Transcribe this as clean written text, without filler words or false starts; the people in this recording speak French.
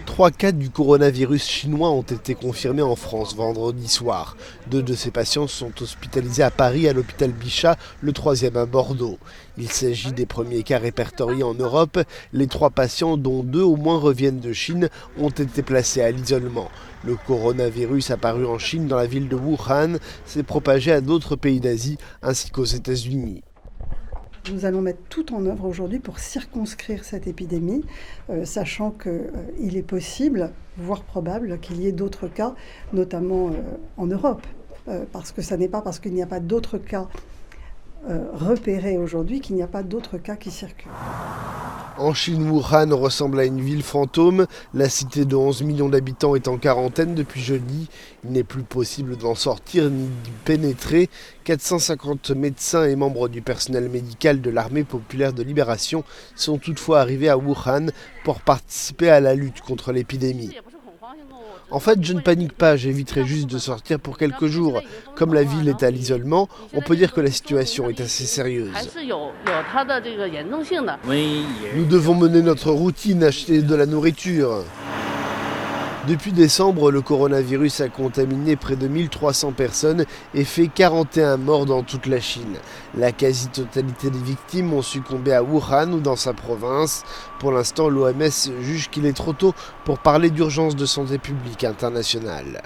3 cas du coronavirus chinois ont été confirmés en France vendredi soir. 2 de ces patients sont hospitalisés à Paris à l'hôpital Bichat, le 3e à Bordeaux. Il s'agit des premiers cas répertoriés en Europe. Les 3 patients, dont 2 au moins reviennent de Chine, ont été placés à l'isolement. Le coronavirus apparu en Chine dans la ville de Wuhan s'est propagé à d'autres pays d'Asie ainsi qu'aux États-Unis. Nous allons mettre tout en œuvre aujourd'hui pour circonscrire cette épidémie, sachant qu'il est possible, voire probable, qu'il y ait d'autres cas, notamment en Europe. Parce que ce n'est pas parce qu'il n'y a pas d'autres cas repérés aujourd'hui qu'il n'y a pas d'autres cas qui circulent. En Chine, Wuhan ressemble à une ville fantôme. La cité de 11 millions d'habitants est en quarantaine depuis jeudi. Il n'est plus possible d'en sortir ni d'y pénétrer. 450 médecins et membres du personnel médical de l'armée populaire de libération sont toutefois arrivés à Wuhan pour participer à la lutte contre l'épidémie. En fait, je ne panique pas, j'éviterai juste de sortir pour quelques jours. Comme la ville est à l'isolement, on peut dire que la situation est assez sérieuse. Nous devons mener notre routine, acheter de la nourriture. Depuis décembre, le coronavirus a contaminé près de 1300 personnes et fait 41 morts dans toute la Chine. La quasi-totalité des victimes ont succombé à Wuhan ou dans sa province. Pour l'instant, l'OMS juge qu'il est trop tôt pour parler d'urgence de santé publique internationale.